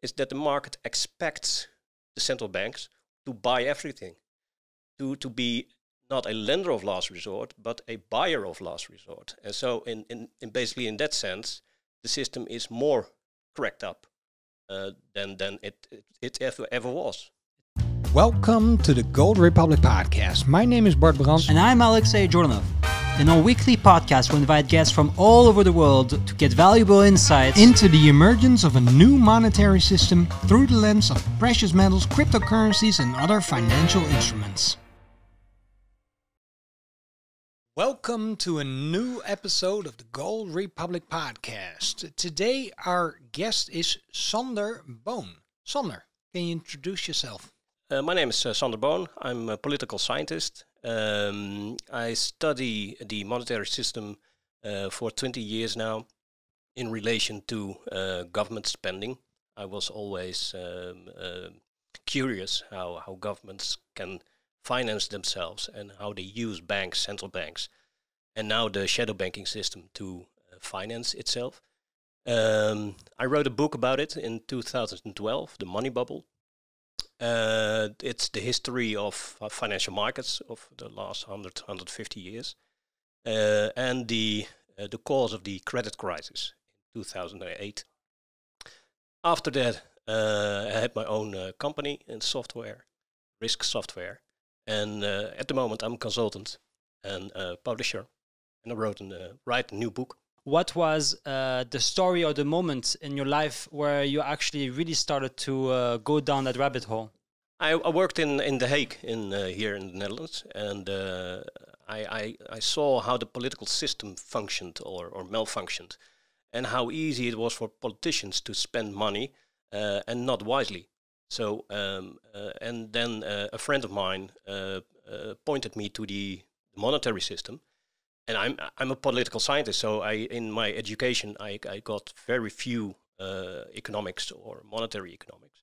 is that the market expects the central banks to buy everything, to be not a lender of last resort, but a buyer of last resort. And so in basically in that sense, the system is more cracked up than it ever was. Welcome to the Gold Republic Podcast. My name is Bart Brands. And I'm Alexej Jordanov. In our weekly podcast, we invite guests from all over the world to get valuable insights into the emergence of a new monetary system through the lens of precious metals, cryptocurrencies, and other financial instruments. Welcome to a new episode of the Gold Republic Podcast. Today, our guest is Sander Boon. Sander, can you introduce yourself? My name is Sander Boon. I'm a political scientist. I study the monetary system for 20 years now in relation to government spending. I was always curious how governments can finance themselves and how they use banks, central banks, and now the shadow banking system to finance itself. I wrote a book about it in 2012, The Money Bubble. It's the history of financial markets of the last 150 years and the cause of the credit crisis in 2008. After that, I had my own company in software, risk software, and at the moment I'm a consultant and a publisher, and I write a new book. What was the story or the moment in your life where you actually really started to go down that rabbit hole? I worked in The Hague here in the Netherlands, and I saw how the political system functioned or malfunctioned, and how easy it was for politicians to spend money and not wisely. So, and then a friend of mine pointed me to the monetary system. And I'm a political scientist, so in my education I got very few economics or monetary economics.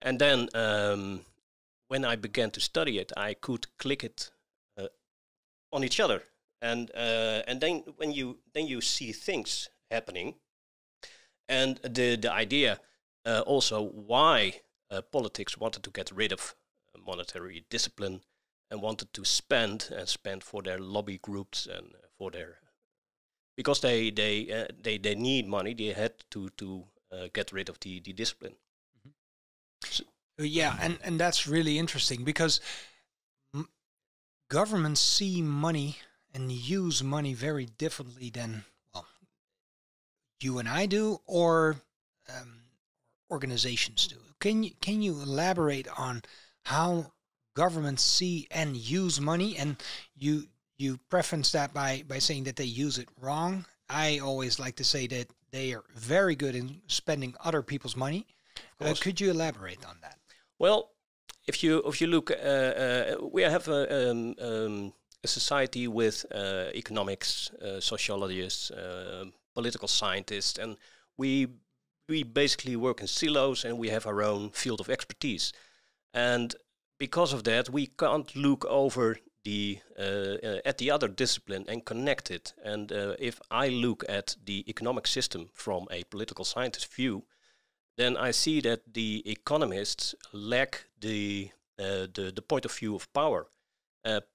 And then when I began to study it, I could click it on each other. And then when you see things happening, and the idea also why politics wanted to get rid of monetary discipline and wanted to spend for their lobby groups and for their, because they need money. They had to get rid of the discipline. So, yeah, and that's really interesting because governments see money and use money very differently than you and I do, or organizations do. Can you elaborate on how governments see and use money? And you preference that by saying that they use it wrong. I always like to say that they are very good in spending other people's money. Could you elaborate on that? Well, if you look, we have a society with economics, sociologists, political scientists, and we basically work in silos, and we have our own field of expertise. And because of that, we can't look over at the other discipline and connect it. And if I look at the economic system from a political scientist view, then I see that the economists lack the point of view of power.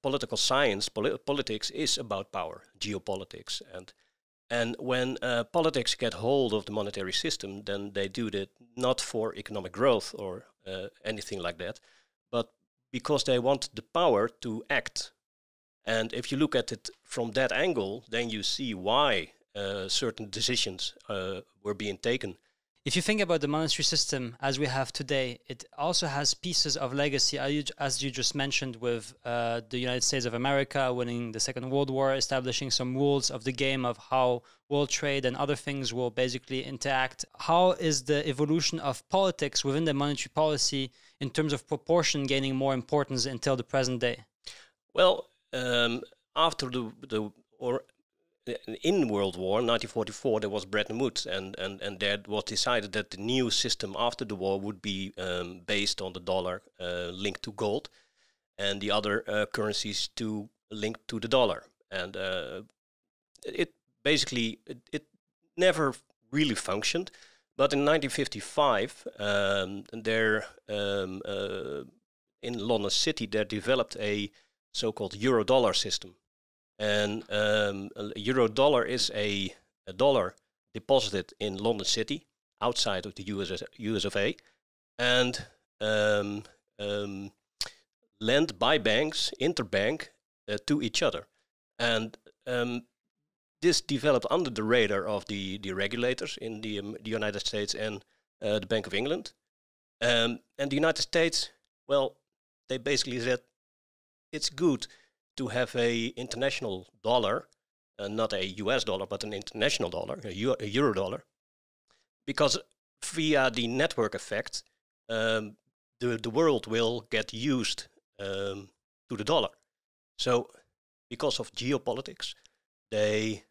Political science, politics is about power, geopolitics, and when politics get hold of the monetary system, then they do that not for economic growth or anything like that, but because they want the power to act. And if you look at it from that angle, then you see why certain decisions were being taken. If you think about the monetary system as we have today, it also has pieces of legacy, as you just mentioned, with the United States of America winning the Second World War, establishing some rules of the game of how world trade and other things will basically interact. How is the evolution of politics within the monetary policy in terms of proportion gaining more importance until the present day? Well, after in World War 1944, there was Bretton Woods, and there was decided that the new system after the war would be based on the dollar linked to gold, and the other currencies linked to the dollar. And it basically it never really functioned, But in 1955, in London City, they developed a so-called euro-dollar system. And a euro-dollar is a dollar deposited in London City, outside of the US of A, and lent by banks, interbank, to each other. And this developed under the radar of the regulators in the United States and the Bank of England. And the United States, well, they basically said it's good to have a international dollar, not a US dollar, but an international dollar, a euro dollar, because via the network effect, the world will get used to the dollar. So because of geopolitics, they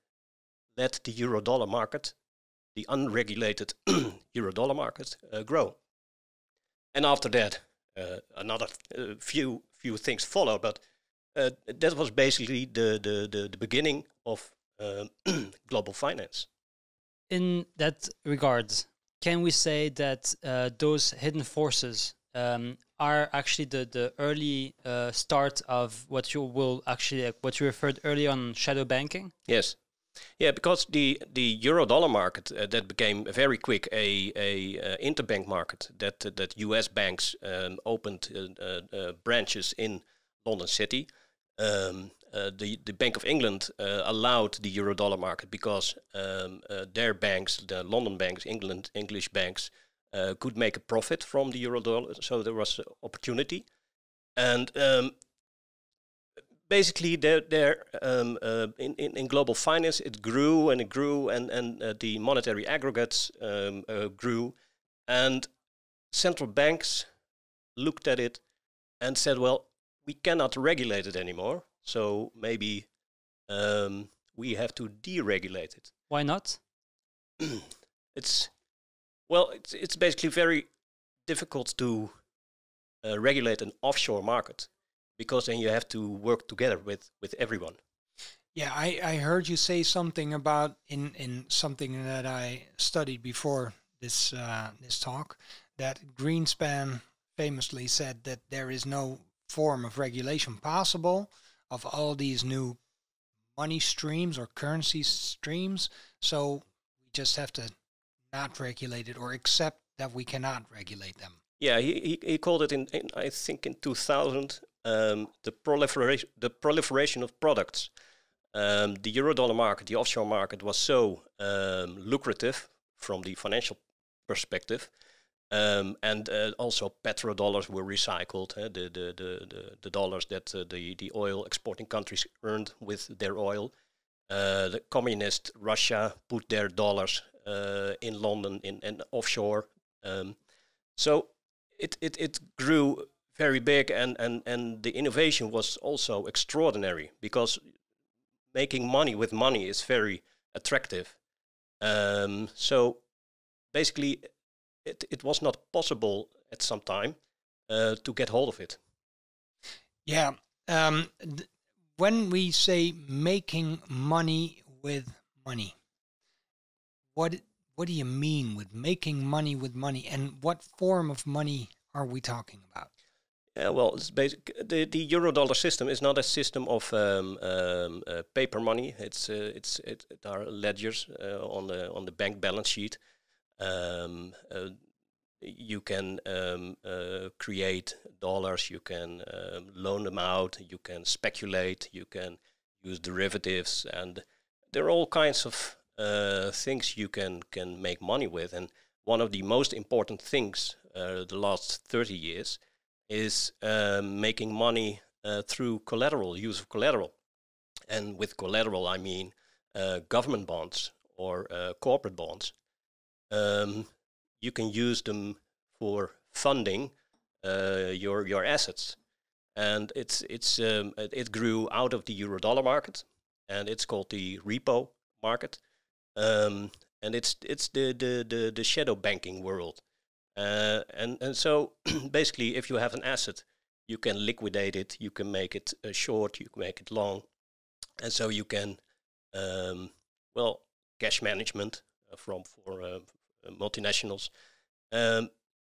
let the euro-dollar market, the unregulated euro-dollar market, grow. And after that, another few things follow, but that was basically the beginning of global finance. In that regard, can we say that those hidden forces are actually the early start of what you will actually, what you referred earlier on, shadow banking? Yes. Yeah, because the euro-dollar market that became very quick a interbank market that U.S. banks opened branches in London City. The Bank of England allowed the euro-dollar market because their banks, the London banks, English banks, could make a profit from the euro-dollar, so there was opportunity. And basically, in global finance, it grew and it grew, and the monetary aggregates grew, and central banks looked at it and said, well, we cannot regulate it anymore, so maybe we have to deregulate it. Why not? It's basically very difficult to regulate an offshore market, because then you have to work together with everyone. Yeah, I heard you say something about in something that I studied before this talk, that Greenspan famously said that there is no form of regulation possible of all these new money streams or currency streams, so we just have to not regulate it or accept that we cannot regulate them. Yeah, he called it in I think in 2000 the proliferation of products. The euro-dollar market, the offshore market, was so lucrative from the financial perspective, and also petrodollars were recycled. The dollars that the oil exporting countries earned with their oil. The communist Russia put their dollars in London in offshore. So it grew very big, and the innovation was also extraordinary, because making money with money is very attractive. So basically, it was not possible at some time to get hold of it. Yeah. When we say making money with money, what do you mean with making money with money, and what form of money are we talking about? Yeah, well, it's basic. The euro-dollar system is not a system of paper money. It are ledgers on the bank balance sheet. You can create dollars. You can loan them out. You can speculate. You can use derivatives, and there are all kinds of things you can make money with. And one of the most important things the last 30 years is making money through collateral, use of collateral. And with collateral, I mean government bonds or corporate bonds. You can use them for funding your assets. And it grew out of the euro-dollar market, and it's called the repo market. And it's the shadow banking world. And so basically, if you have an asset, you can liquidate it, you can make it short, you can make it long, and so you can cash management for multinationals.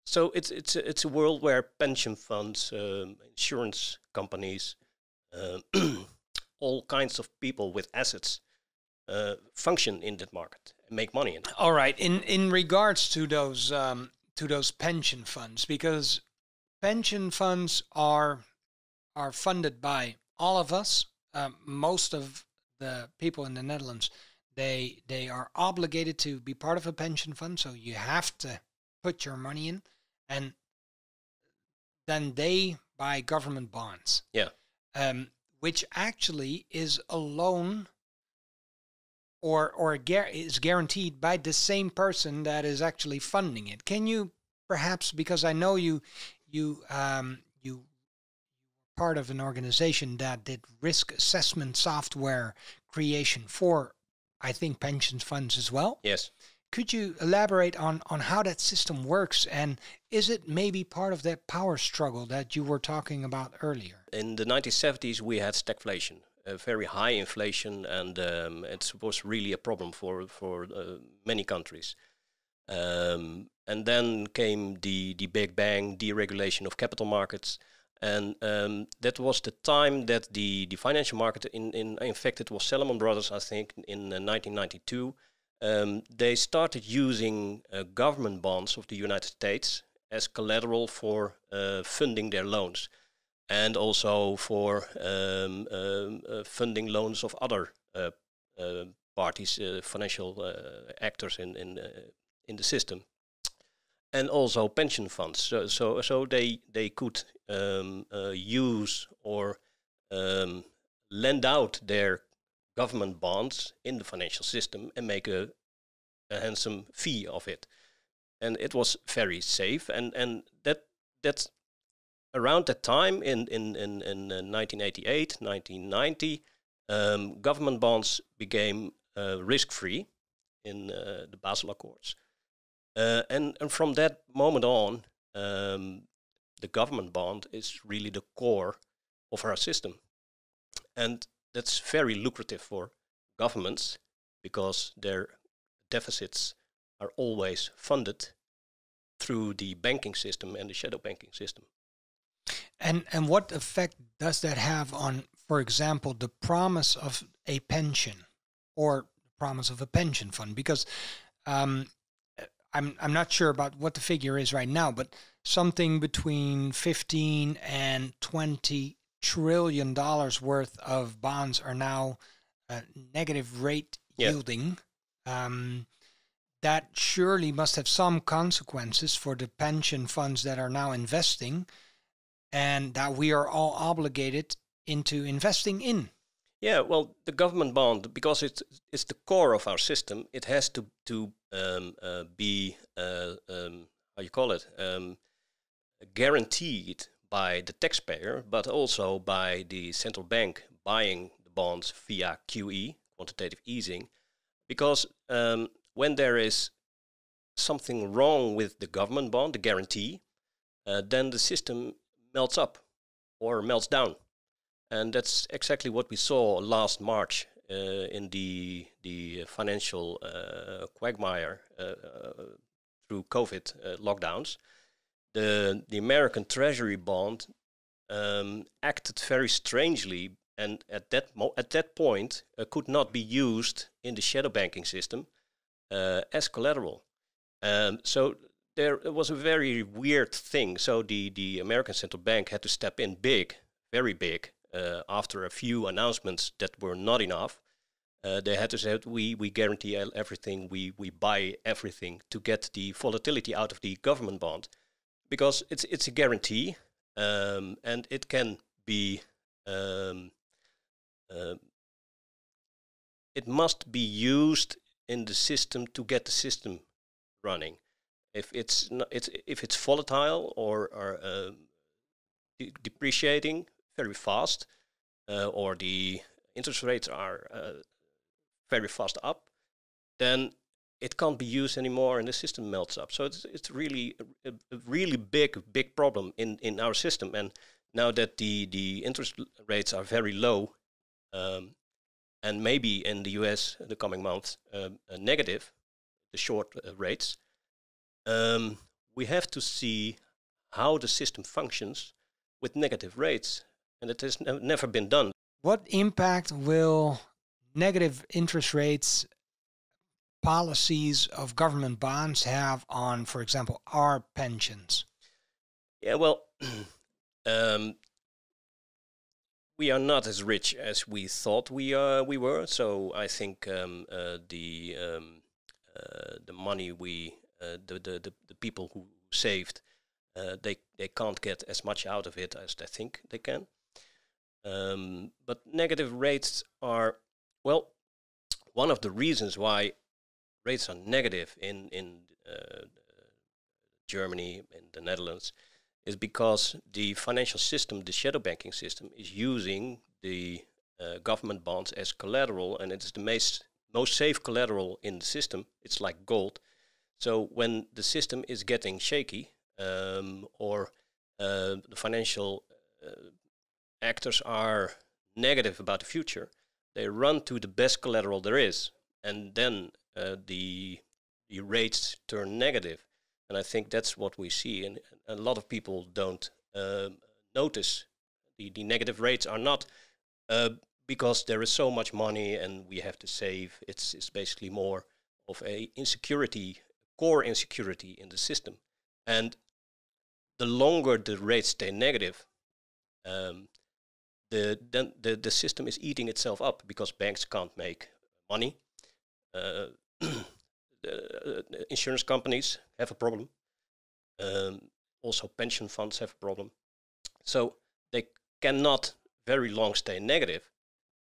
So it's a world where pension funds, insurance companies, all kinds of people with assets function in that market and make money in it. All right. In regards to those pension funds, because pension funds are funded by all of us. Most of the people in the Netherlands, they are obligated to be part of a pension fund, so you have to put your money in, and then they buy government bonds. Yeah. Which actually is a loan or is guaranteed by the same person that is actually funding it. Can you perhaps, because I know you part of an organization that did risk assessment software creation for, I think, pension funds as well. Yes. Could you elaborate on how that system works, and is it maybe part of that power struggle that you were talking about earlier? In the 1970s, we had stagflation, a very high inflation, and it was really a problem for many countries. And then came the Big Bang, deregulation of capital markets. And that was the time that the financial market, in fact, it was Salomon Brothers, I think, in 1992. They started using government bonds of the United States as collateral for funding their loans, and also for funding loans of other parties, financial actors in the system. And also pension funds, so they could use or lend out their government bonds in the financial system and make a handsome fee of it, and it was very safe. And that's around that time in 1988, 1990, government bonds became risk-free in the Basel Accords. And from that moment on, the government bond is really the core of our system. And that's very lucrative for governments because their deficits are always funded through the banking system and the shadow banking system. And what effect does that have on, for example, the promise of a pension or the promise of a pension fund? Because I'm not sure about what the figure is right now, but something between 15 and 20 trillion dollars worth of bonds are now negative rate yielding. That surely must have some consequences for the pension funds that are now investing, and that we are all obligated into investing in. Yeah, well, the government bond, because it's the core of our system, it has to be how you call it, guaranteed by the taxpayer, but also by the central bank buying the bonds via QE, quantitative easing, because when there is something wrong with the government bond, the guarantee, then the system melts up or melts down. And that's exactly what we saw last March in the financial quagmire through COVID lockdowns. The American Treasury bond acted very strangely, and at that point could not be used in the shadow banking system as collateral. So there was a very weird thing. So the American Central Bank had to step in big, very big, after a few announcements that were not enough. They had to say, we guarantee everything, we buy everything to get the volatility out of the government bond, because it's a guarantee, and it can be, it must be used in the system to get the system running. If it's volatile or depreciating very fast, or the interest rates are very fast up, then it can't be used anymore and the system melts up. So it's really a really big problem in our system. And now that the interest rates are very low, and maybe in the US in the coming months negative, the short rates, we have to see how the system functions with negative rates, and it has never been done. What impact will negative interest rates policies of government bonds have on, for example, our pensions? Yeah, well, we are not as rich as we thought we were. So I think the money the people who saved, they can't get as much out of it as they think they can. But negative rates are, well, one of the reasons why rates are negative in Germany, in the Netherlands, is because the financial system, the shadow banking system, is using the government bonds as collateral, and it's the most safe collateral in the system. It's like gold. So when the system is getting shaky, or the financial actors are negative about the future, they run to the best collateral there is, and then the rates turn negative. And I think that's what we see, and a lot of people don't notice the negative rates are not because there is so much money and we have to save. It's basically more of a insecurity, core insecurity in the system. And the longer the rates stay negative, the system is eating itself up because banks can't make money. The insurance companies have a problem. Also pension funds have a problem. So they cannot very long stay negative.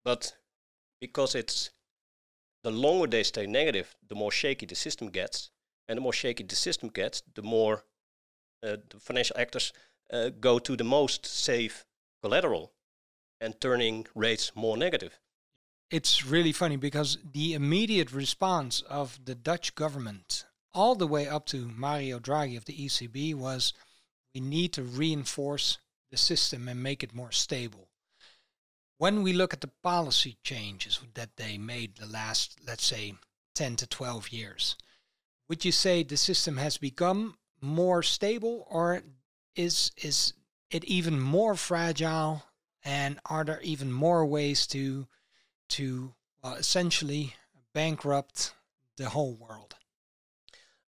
But because it's the longer they stay negative, the more shaky the system gets. And the more shaky the system gets, the more the financial actors go to the most safe collateral and turning rates more negative. It's really funny because the immediate response of the Dutch government, all the way up to Mario Draghi of the ECB, was we need to reinforce the system and make it more stable. When we look at the policy changes that they made the last, let's say, 10 to 12 years, would you say the system has become more stable, or is it even more fragile, and are there even more ways to essentially bankrupt the whole world?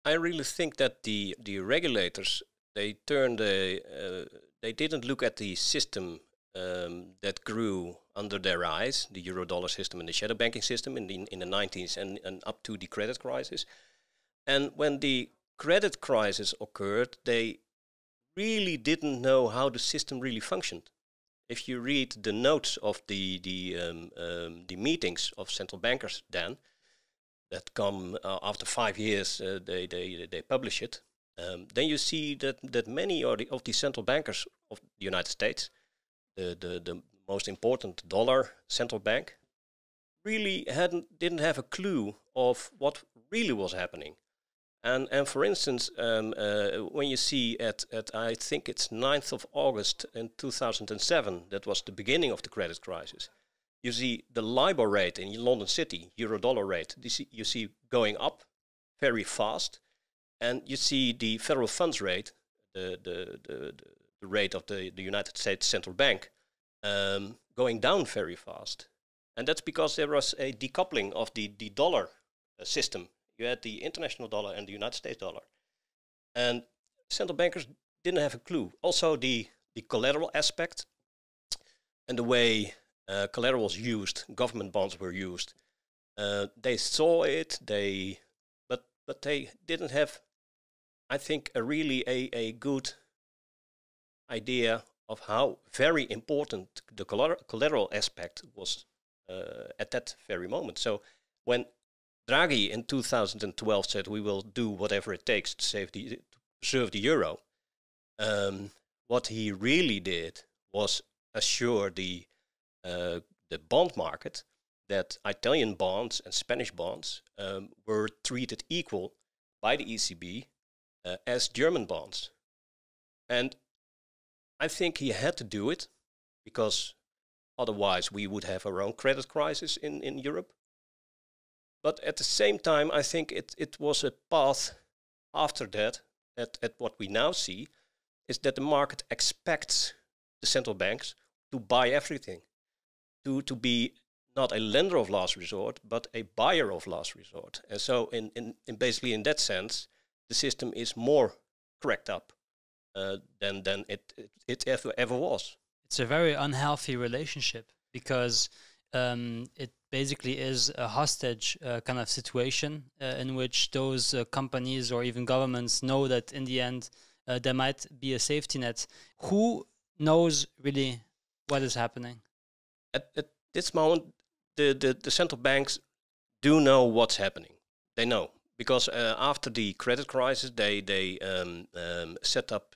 I really think that the regulators, they didn't look at the system that grew under their eyes, the euro-dollar system and the shadow banking system in the 90s and up to the credit crisis. And when the credit crisis occurred, they really didn't know how the system really functioned. If you read the notes of the meetings of central bankers then, that come after 5 years, they publish it, then you see that many of the central bankers of the United States, the most important dollar central bank, really didn't have a clue of what really was happening. And for instance, when you see at I think it's 9th of August in 2007, that was the beginning of the credit crisis, you see the LIBOR rate in London City, euro-dollar rate, you see going up very fast, and you see the federal funds rate, the rate of the United States Central Bank, going down very fast. And that's because there was a decoupling of the dollar system. You had the international dollar and the United States dollar. And central bankers didn't have a clue. Also, the collateral aspect and the way collateral was used, government bonds were used. They saw it, but they didn't have, I think, a good idea of how very important the collateral aspect was at that very moment. So when Draghi in 2012 said we will do whatever it takes to preserve the euro, what he really did was assure the bond market that Italian bonds and Spanish bonds were treated equal by the ECB as German bonds. And I think he had to do it because otherwise we would have our own credit crisis in Europe. But at the same time, I think it was a path after that, at what we now see, is that the market expects the central banks to buy everything, to be not a lender of last resort, but a buyer of last resort. And so in basically in that sense, the system is more cracked up than it ever was. It's a very unhealthy relationship because it basically is a hostage kind of situation in which those companies or even governments know that in the end there might be a safety net. Who knows really what is happening? At this moment, the central banks do know what's happening. They know. Because after the credit crisis, they set up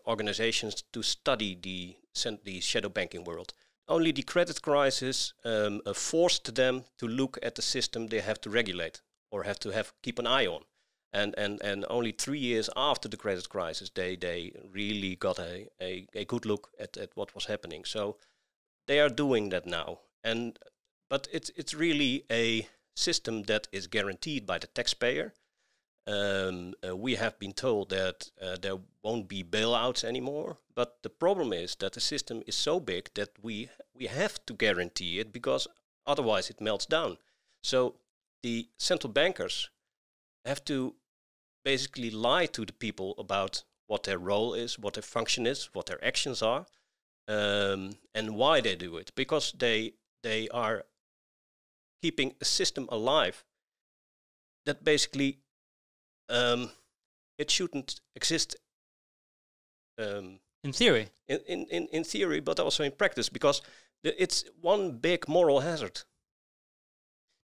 organizations to study the shadow banking world. Only the credit crisis forced them to look at the system they have to regulate or have to keep an eye on. And only 3 years after the credit crisis, they really got a good look at what was happening. So they are doing that now. But it's really a system that is guaranteed by the taxpayer. We have been told that there won't be bailouts anymore, but the problem is that the system is so big that we have to guarantee it because otherwise it melts down. So the central bankers have to basically lie to the people about what their role is, what their function is, what their actions are, and why they do it, because they are keeping a system alive that basically it shouldn't exist in theory. In theory, but also in practice, because it's one big moral hazard.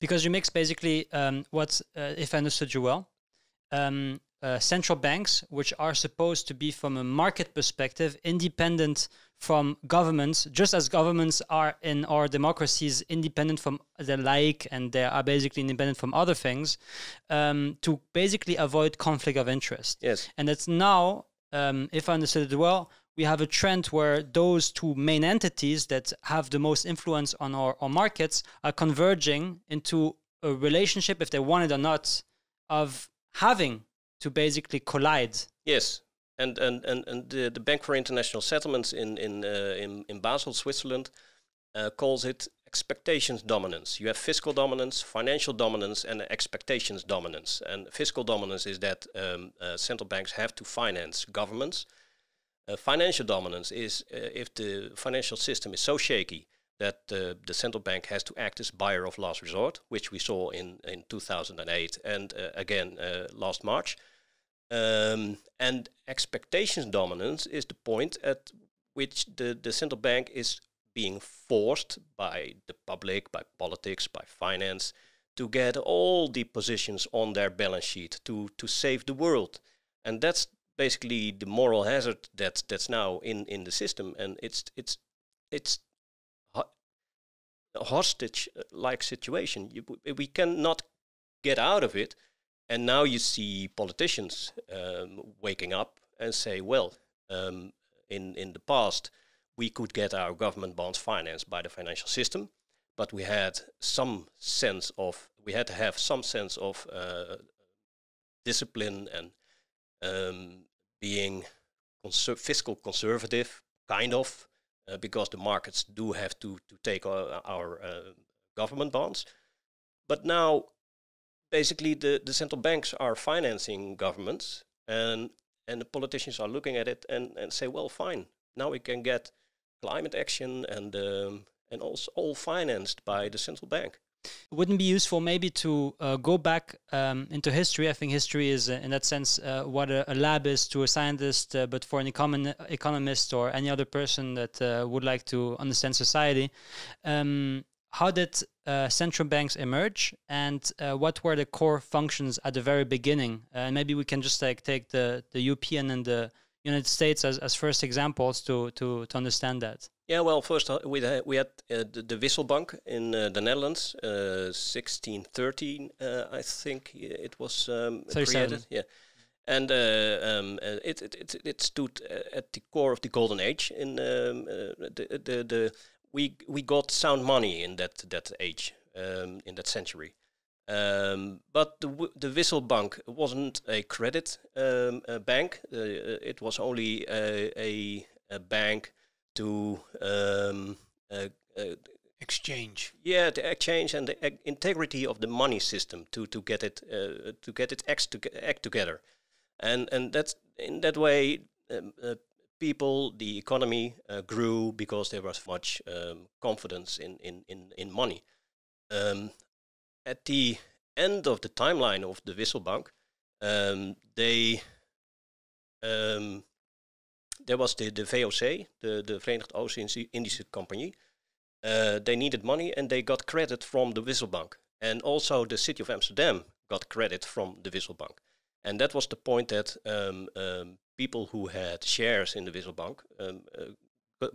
Because you mix basically what, if I understood you well, central banks, which are supposed to be from a market perspective independent from governments, just as governments are in our democracies independent from the like, and they are basically independent from other things, to basically avoid conflict of interest. Yes. And it's now, if I understood it well, we have a trend where those two main entities that have the most influence on our markets are converging into a relationship, if they want it or not, of having to basically collide. Yes. And the Bank for International Settlements in Basel, Switzerland, calls it expectations dominance. You have fiscal dominance, financial dominance, and expectations dominance. And fiscal dominance is that central banks have to finance governments. Financial dominance is if the financial system is so shaky that the central bank has to act as buyer of last resort, which we saw in 2008 and again last March. And expectations dominance is the point at which the central bank is being forced by the public, by politics, by finance, to get all the positions on their balance sheet to save the world. And that's basically the moral hazard that's now in the system. And it's a hostage-like situation. We cannot get out of it. And now you see politicians waking up and say, well, in the past, we could get our government bonds financed by the financial system, but we had to have some sense of discipline and being fiscal conservative, kind of, because the markets do have to take our government bonds. But now, basically, the central banks are financing governments, and the politicians are looking at it and say, well, fine, now we can get climate action and also all financed by the central bank. It wouldn't be useful maybe to go back into history. I think history is, in that sense, what a lab is to a scientist, but for an economist or any other person that would like to understand society. How did central banks emerge, and what were the core functions at the very beginning? And maybe we can just take the European and the United States as first examples to understand that. Yeah, well, first we had the Wisselbank in the Netherlands, 1613, I think it was created. Yeah, and it stood at the core of the Golden Age. In we got sound money in that age, in that century. But the Wissel Bank wasn't a credit bank. It was only a bank to exchange. Yeah, the exchange and the integrity of the money system to get it act together, and that's in that way. The economy grew because there was much confidence in money. At the end of the timeline of the Wissel Bank, there was the VOC, the Verenigd Oost-Indische Compagnie. They needed money and they got credit from the Wissel Bank. And also the city of Amsterdam got credit from the Wissel Bank. And that was the point that people who had shares in the Wissel Bank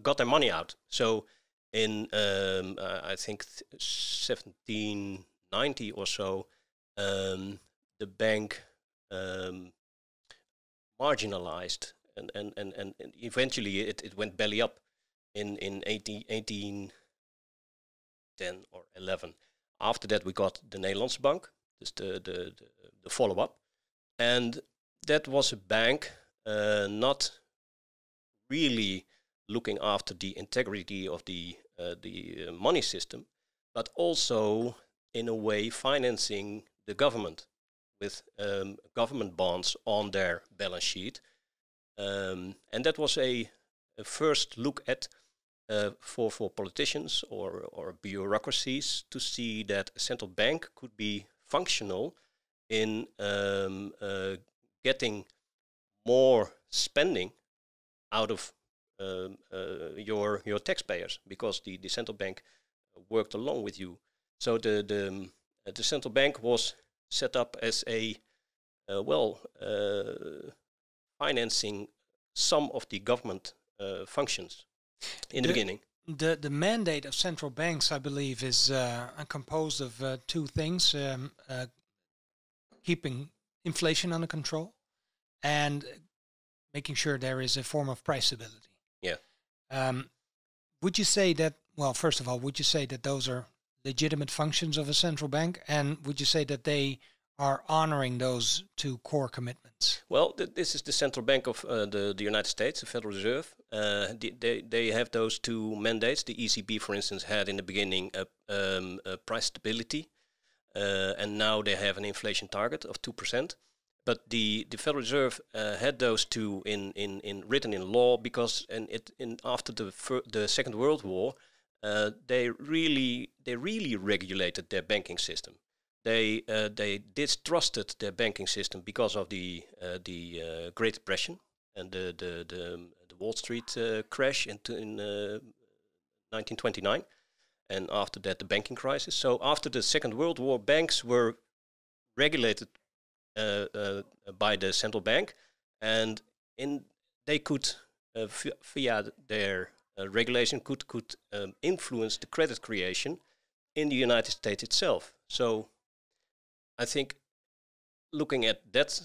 got their money out. So in, I think, 1790 or so, the bank marginalized and eventually it went belly up in 1810 or 11. After that we got the Nederlandse Bank, dus the follow-up. And that was a bank not really looking after the integrity of the money system, but also in a way financing the government with government bonds on their balance sheet. And that was a first look at for politicians or bureaucracies to see that a central bank could be functional in getting more spending out of your taxpayers, because the central bank worked along with you. So the central bank was set up as a financing some of the government functions in the beginning. The mandate of central banks, I believe, is composed of two things: keeping inflation under control and making sure there is a form of price stability. Yeah. Would you say that? Well, first of all, would you say that those are legitimate functions of a central bank, and would you say that they are honoring those two core commitments? Well, this is the Central Bank of the United States, the Federal Reserve. They have those two mandates. The ECB, for instance, had in the beginning a price stability, and now they have an inflation target of 2%. But the Federal Reserve had those two written in law because after the Second World War, they really regulated their banking system. They distrusted their banking system because of the Great Depression and the Wall Street crash in 1929, and after that the banking crisis. So after the Second World War, banks were regulated by the central bank, and they could via their regulation could influence the credit creation in the United States itself. So I think looking at that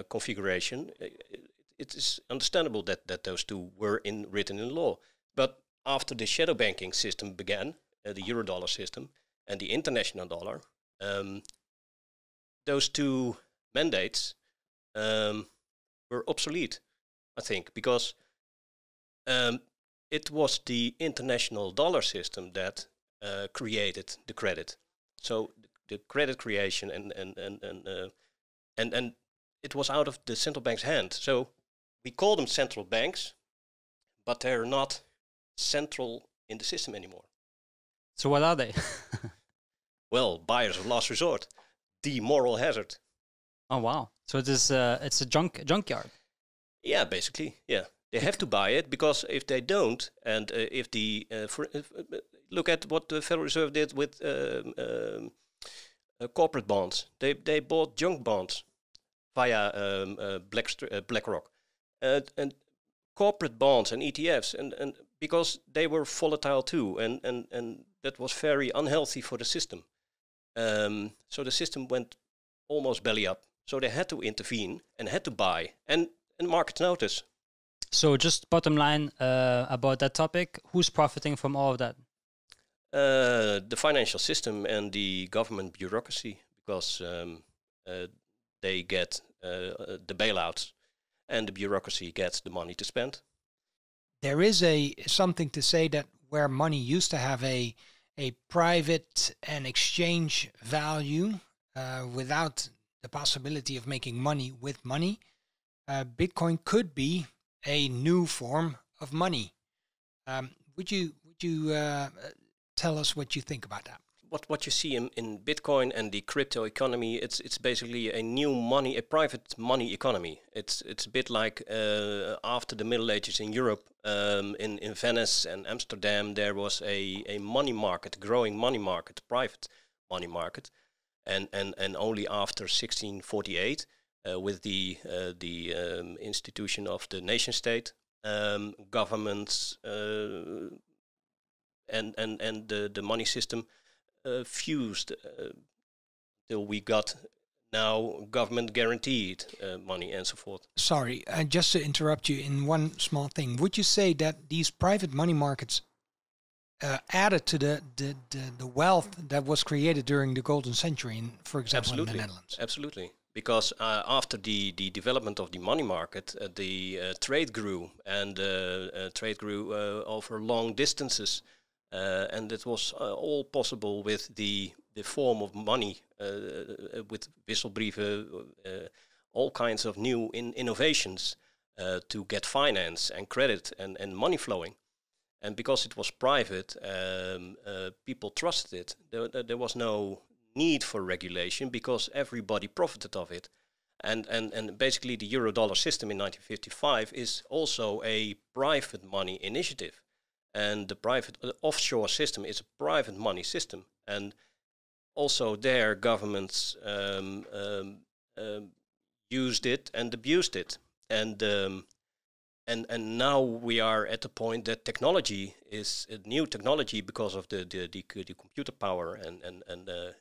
configuration, it is understandable that those two were written in law. But after the shadow banking system began, the Eurodollar system and the international dollar, those two mandates were obsolete, I think, because it was the international dollar system that created the credit. So the credit creation and it was out of the central bank's hand. So we call them central banks, but they're not central in the system anymore. So what are they? Well, buyers of last resort, the moral hazard. Oh wow! So it's a junkyard. Yeah, basically, yeah. They have to buy it, because if they don't, and if look at what the Federal Reserve did with corporate bonds. They bought junk bonds via BlackRock, and corporate bonds and ETFs, and because they were volatile too, and that was very unhealthy for the system. So the system went almost belly up. So they had to intervene and had to buy, and markets notice. So just bottom line about that topic, who's profiting from all of that? The financial system and the government bureaucracy, because they get the bailouts, and the bureaucracy gets the money to spend. There is something to say that where money used to have a private and exchange value without the possibility of making money with money, Bitcoin could be a new form of money. Would you tell us what you think about that? What you see in Bitcoin and the crypto economy, it's basically a new money, a private money economy. It's a bit like after the Middle Ages in Europe, in Venice and Amsterdam, there was a money market, growing money market, private money market, and only after 1648, with the institution of the nation state, governments and the money system fused till we got now government guaranteed money and so forth. Sorry, just to interrupt you in one small thing. Would you say that these private money markets added to the wealth that was created during the golden century, for example, in the Netherlands? Absolutely. Because after the development of the money market, the trade grew, and trade grew over long distances. And it was all possible with the form of money, with wisselbrieven, all kinds of new innovations to get finance and credit and money flowing. And because it was private, people trusted it. There was no need for regulation because everybody profited of it. And basically the euro-dollar system in 1955 is also a private money initiative. And the private offshore system is a private money system, and also there governments used it and abused it, and now we are at the point that technology is a new technology because of the computer power and the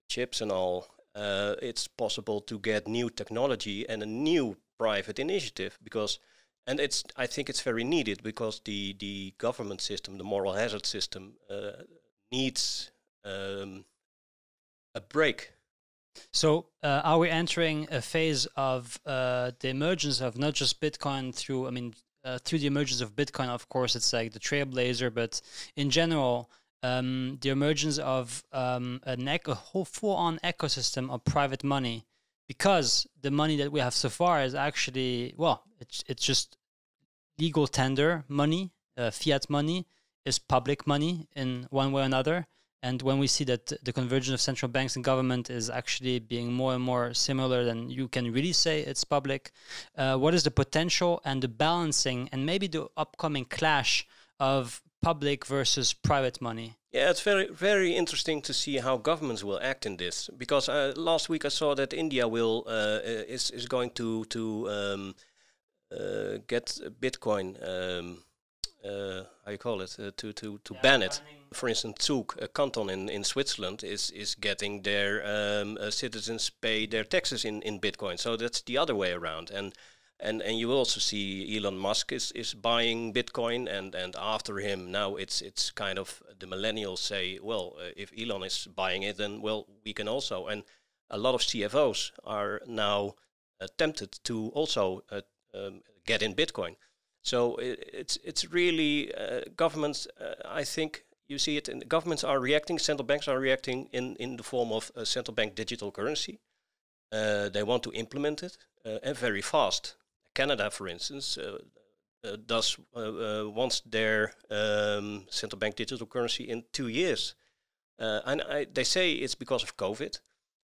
chips and all. It's possible to get new technology and a new private initiative because. And I think it's very needed because the government system, the moral hazard system, needs a break. So are we entering a phase of the emergence of not just Bitcoin through the emergence of Bitcoin, of course, it's like the trailblazer, but in general, the emergence of a whole full-on ecosystem of private money? Because the money that we have so far is actually, it's just legal tender money, fiat money is public money in one way or another. And when we see that the convergence of central banks and government is actually being more and more similar, then you can really say it's public. What is the potential and the balancing and maybe the upcoming clash of public versus private money? Yeah, it's very, very interesting to see how governments will act in this. Because last week I saw that India is going to get Bitcoin. How you call it? To ban it. For instance, Zug, a canton in Switzerland, is getting their citizens pay their taxes in Bitcoin. So that's the other way around. And you will also see Elon Musk is buying Bitcoin, and after him now it's kind of the millennials say, well, if Elon is buying it, then well we can also. And a lot of CFOs are now tempted to also get in Bitcoin. So it's really governments. I think you see it. Governments are reacting. Central banks are reacting in the form of a central bank digital currency. They want to implement it and very fast. Canada, for instance, wants their central bank digital currency in 2 years. And they say it's because of COVID,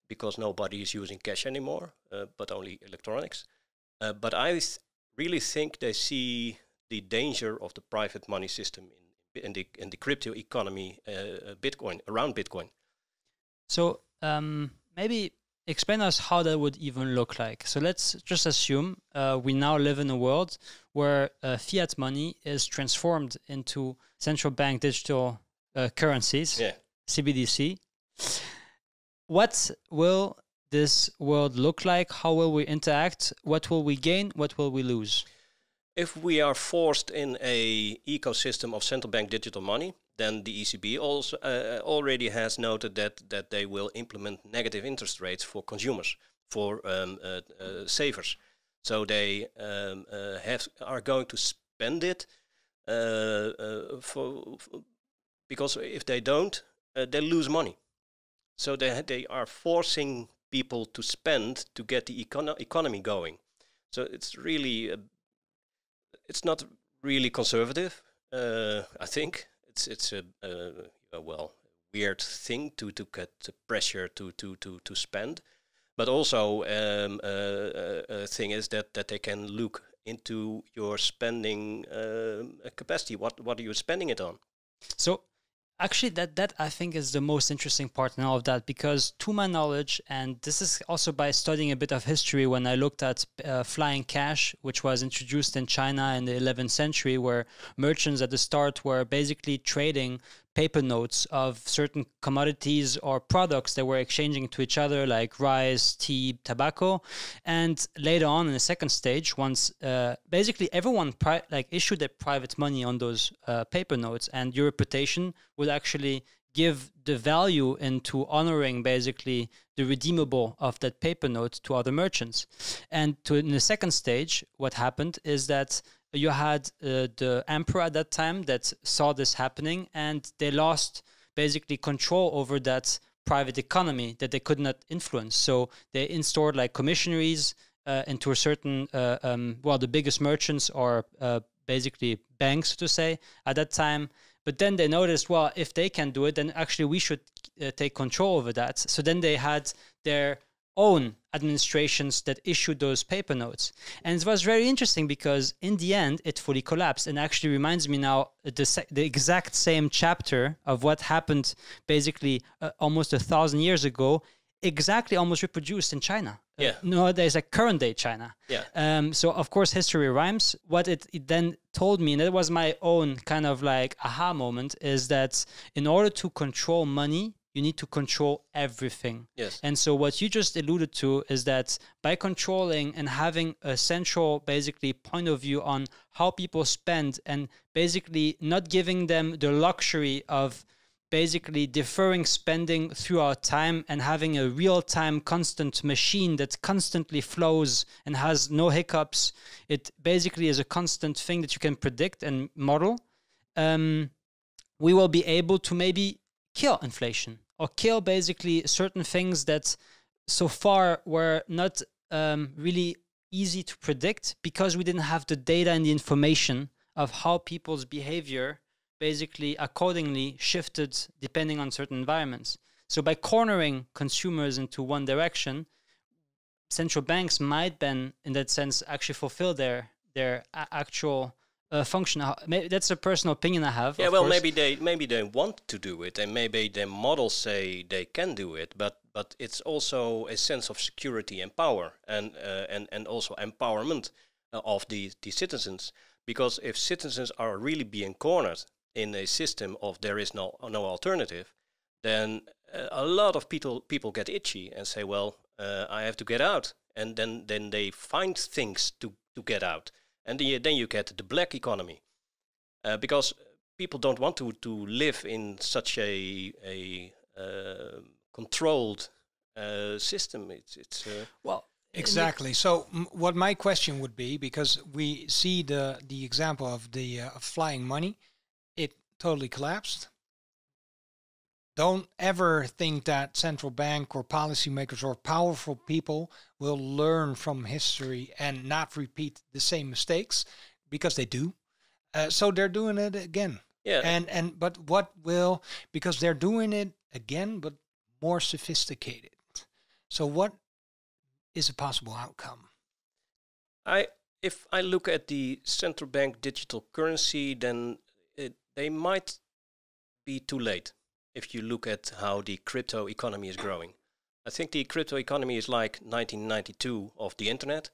because nobody is using cash anymore, but only electronics. But I really think they see the danger of the private money system in the crypto economy, Bitcoin, around Bitcoin. So maybe explain us how that would even look like. So let's just assume we now live in a world where fiat money is transformed into central bank digital currencies, CBDC. What will this world look like? How will we interact? What will we gain? What will we lose? If we are forced in a ecosystem of central bank digital money, then the ECB also already has noted that they will implement negative interest rates for consumers, for savers. So they are going to spend it because if they don't, they lose money. So they are forcing people to spend to get the economy going. So it's really it's not really conservative. I think it's a weird thing to get the pressure to spend, but also a thing is that they can look into your spending capacity. What are you spending it on? So actually, that I think is the most interesting part in all of that, because to my knowledge, and this is also by studying a bit of history, when I looked at flying cash, which was introduced in China in the 11th century, where merchants at the start were basically trading paper notes of certain commodities or products that were exchanging to each other, like rice, tea, tobacco. And later on in the second stage, once basically everyone issued their private money on those paper notes, and your reputation would actually give the value into honoring basically the redeemable of that paper note to other merchants. And in the second stage, what happened is that you had the emperor at that time that saw this happening, and they lost basically control over that private economy that they could not influence. So they installed like commissionaries into a certain, the biggest merchants are basically banks, to say, at that time. But then they noticed, well, if they can do it, then actually we should take control over that. So then they had their own administrations that issued those paper notes. And it was very interesting because in the end, it fully collapsed, and actually reminds me now the exact same chapter of what happened basically almost 1,000 years ago, exactly almost reproduced in China. Nowadays, like current day China. So of course, history rhymes. What it then told me, and that was my own kind of like aha moment, is that in order to control money, you need to control everything. Yes. And so what you just alluded to is that by controlling and having a central basically point of view on how people spend, and basically not giving them the luxury of basically deferring spending throughout time and having a real-time constant machine that constantly flows and has no hiccups, it basically is a constant thing that you can predict and model, we will be able to maybe kill inflation, or kill basically certain things that so far were not really easy to predict, because we didn't have the data and the information of how people's behavior basically accordingly shifted depending on certain environments. So by cornering consumers into one direction, central banks might then, in that sense, actually fulfill their actual function. Maybe that's a personal opinion I have. Yeah, well, maybe they want to do it, and maybe their models say they can do it, but it's also a sense of security and power, and also empowerment of the citizens. Because if citizens are really being cornered in a system of there is no alternative, then a lot of people get itchy and say, well, I have to get out, and then they find things to get out. And then you get the black economy, because people don't want to live in such a controlled system. It's well, exactly. So what my question would be, because we see the example of the flying money, it totally collapsed. Don't ever think that central bank or policymakers or powerful people will learn from history and not repeat the same mistakes, because they do. So they're doing it again. Yeah. But what will, because they're doing it again, but more sophisticated. So what is a possible outcome? If I look at the central bank digital currency, then they might be too late. If you look at how the crypto economy is growing, I think the crypto economy is like 1992 of the internet.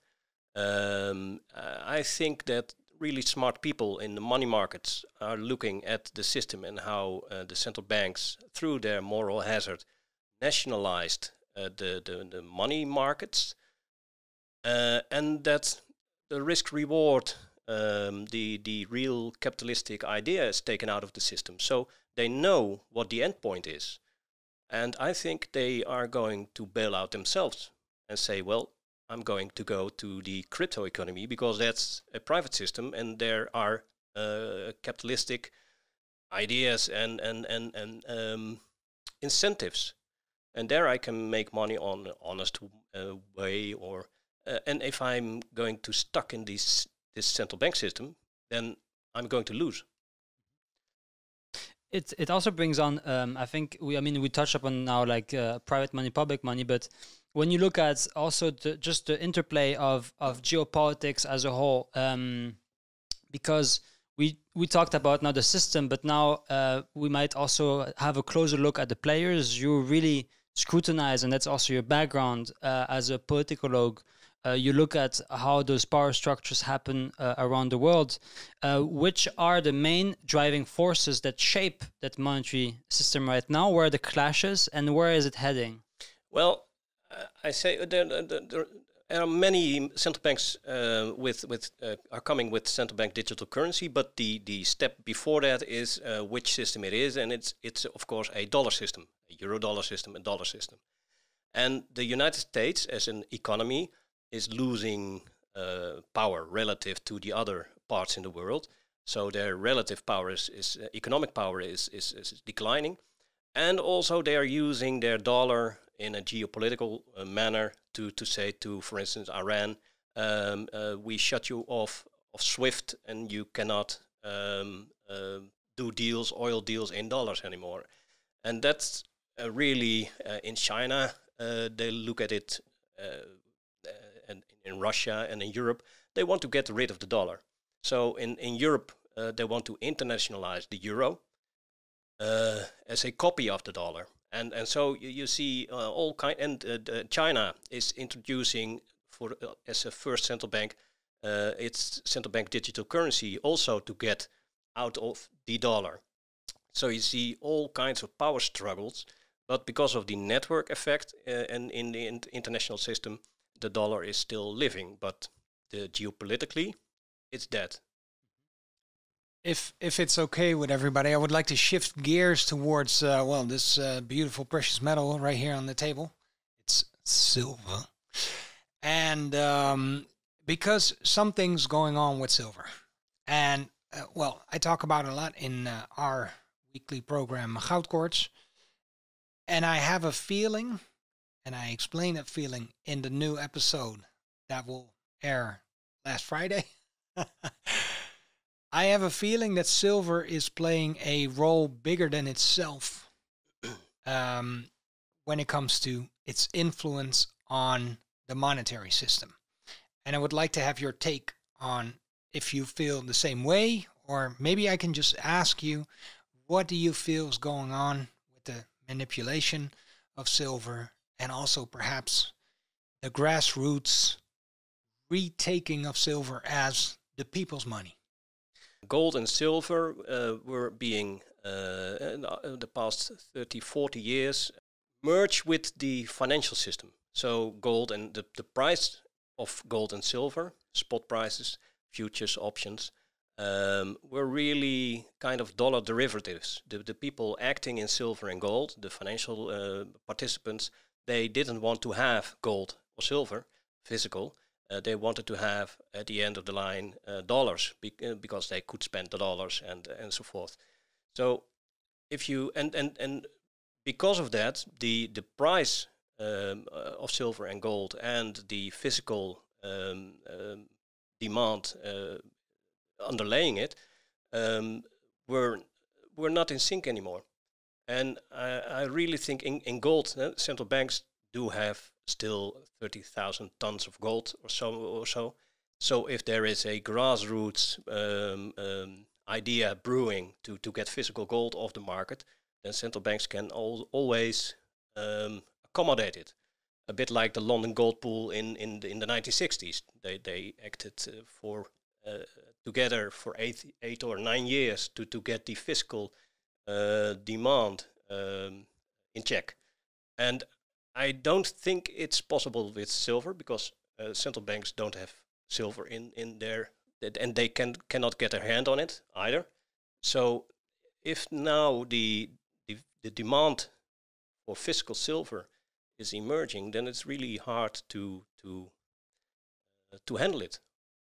I think that really smart people in the money markets are looking at the system and how the central banks, through their moral hazard, nationalized the money markets, and that the risk-reward the real capitalistic idea is taken out of the system. So they know what the end point is. And I think they are going to bail out themselves and say, well, I'm going to go to the crypto economy because that's a private system and there are capitalistic ideas and incentives. And there I can make money on an honest way. And if I'm going to stuck in this central bank system, then I'm going to lose. It also brings on, I think, we touched upon now like private money, public money, but when you look at also just the interplay of geopolitics as a whole, because we talked about now the system, but now we might also have a closer look at the players. You really scrutinize, and that's also your background as a politicologue. You look at how those power structures happen around the world. Which are the main driving forces that shape that monetary system right now? Where are the clashes and where is it heading? Well, I say there are many central banks are coming with central bank digital currency, but the step before that is which system it is, and it's of course a dollar system, a euro dollar system, a dollar system. And the United States as an economy is losing power relative to the other parts in the world. So their relative power is economic power is declining. And also they are using their dollar in a geopolitical manner to say to, for instance, Iran, we shut you off of SWIFT and you cannot do deals, oil deals in dollars anymore. And that's really, in China, they look at it and in Russia and in Europe, they want to get rid of the dollar. So in Europe, they want to internationalize the euro as a copy of the dollar. And so you see all kind, and China is introducing as a first central bank its central bank digital currency also to get out of the dollar. So you see all kinds of power struggles, but because of the network effect and in the international system, the dollar is still living, but geopolitically, it's dead. If it's okay with everybody, I would like to shift gears towards this beautiful precious metal right here on the table. It's silver, and because something's going on with silver, and I talk about it a lot in our weekly program Goudkoorts, and I have a feeling, and I explain that feeling in the new episode that will air last Friday. I have a feeling that silver is playing a role bigger than itself when it comes to its influence on the monetary system. And I would like to have your take on if you feel the same way, or maybe I can just ask you, what do you feel is going on with the manipulation of silver and also perhaps the grassroots retaking of silver as the people's money? Gold and silver were being, in the past 30, 40 years, merged with the financial system. So gold and the price of gold and silver, spot prices, futures, options, were really kind of dollar derivatives. The people acting in silver and gold, the financial participants, they didn't want to have gold or silver, physical. They wanted to have, at the end of the line, dollars, because they could spend the dollars and so forth. So if you, and because of that, the price of silver and gold and the physical demand underlaying it were not in sync anymore. And I really think in gold, central banks do have still 30,000 tons of gold or so. So if there is a grassroots idea brewing to get physical gold off the market, then central banks can always accommodate it. A bit like the London gold pool in the 1960s. They acted together for eight or 9 years to get the fiscal demand in check. And I don't think it's possible with silver, because central banks don't have silver in their and they cannot get their hand on it either. So if now the demand for physical silver is emerging, then it's really hard to handle it.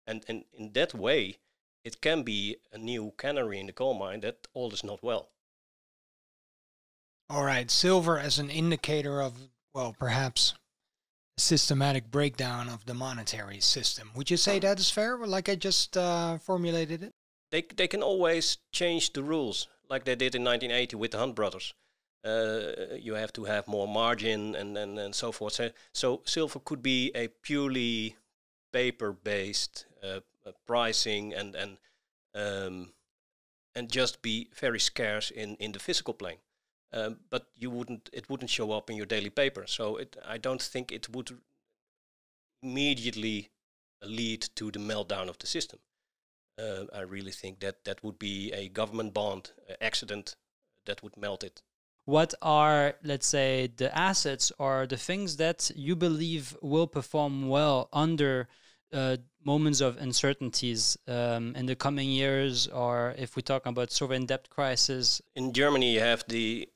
And in that way, it can be a new canary in the coal mine that all is not well. All right, silver as an indicator of, well, perhaps a systematic breakdown of the monetary system. Would you say that is fair, like I just formulated it? They can always change the rules, like they did in 1980 with the Hunt brothers. You have to have more margin and so forth. So silver could be a purely paper-based pricing and just be very scarce in the physical plane. But it wouldn't show up in your daily paper. So I don't think it would immediately lead to the meltdown of the system. I really think that would be a government bond accident that would melt it. What are, let's say, the assets or the things that you believe will perform well under moments of uncertainties in the coming years, or if we talk about sovereign debt crisis? In Germany, you have the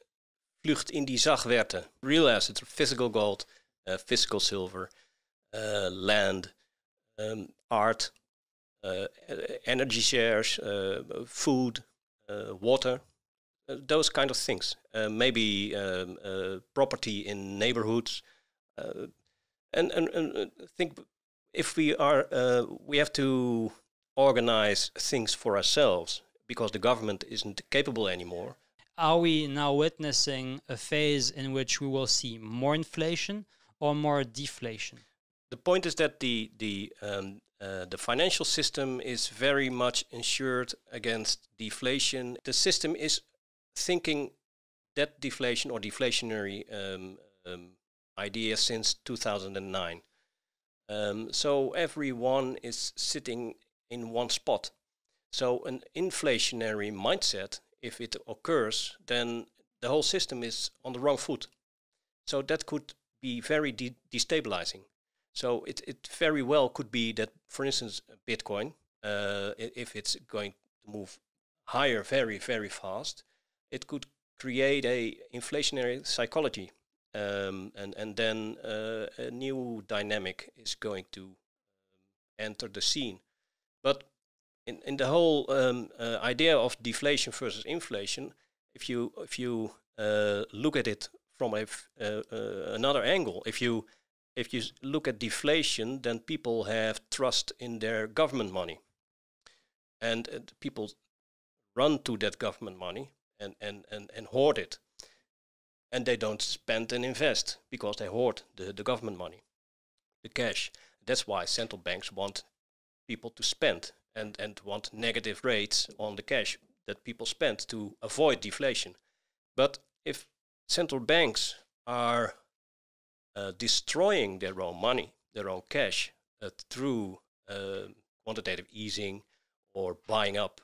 Vlucht in die Sachwerte, real assets, physical gold, physical silver, land, art, energy shares, food, water, those kind of things. Maybe property in neighborhoods, and think if we have to organize things for ourselves because the government isn't capable anymore. Are we now witnessing a phase in which we will see more inflation or more deflation? The point is that the financial system is very much insured against deflation. The system is thinking that deflation or deflationary idea since 2009. So everyone is sitting in one spot. So an inflationary mindset, if it occurs, then the whole system is on the wrong foot. So that could be very destabilizing. So it very well could be that, for instance, Bitcoin, if it's going to move higher very, very fast, it could create a inflationary psychology. And then a new dynamic is going to enter the scene. But in the whole idea of deflation versus inflation, if you look at it from another angle, if you look at deflation, then people have trust in their government money, and people run to that government money and hoard it. And they don't spend and invest because they hoard the government money, the cash. That's why central banks want people to spend and want negative rates on the cash that people spend to avoid deflation. But if central banks are destroying their own money, their own cash, through quantitative easing or buying up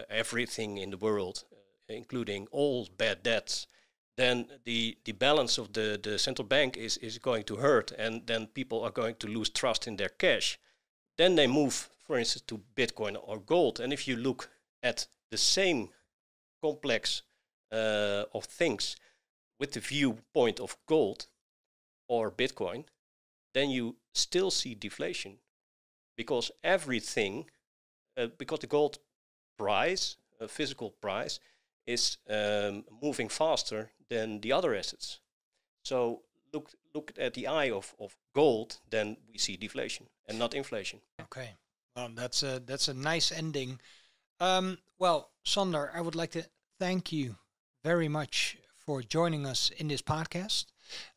everything in the world, including all bad debts, then the balance of the central bank is going to hurt, and then people are going to lose trust in their cash. Then they move, for instance, to Bitcoin or gold. And if you look at the same complex of things with the viewpoint of gold or Bitcoin, then you still see deflation, because everything, because the gold price, physical price, is moving faster than the other assets. So look at the eye of gold, then we see deflation and not inflation. Okay, well, that's a nice ending. Well, Sander, I would like to thank you very much for joining us in this podcast.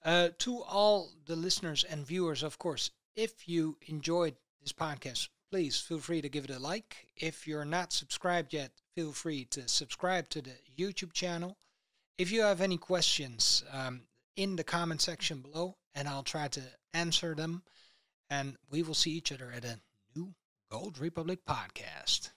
To all the listeners and viewers, of course, if you enjoyed this podcast, please feel free to give it a like. If you're not subscribed yet, feel free to subscribe to the YouTube channel. If you have any questions, in the comment section below, and I'll try to answer them. And we will see each other at a new Gold Republic podcast.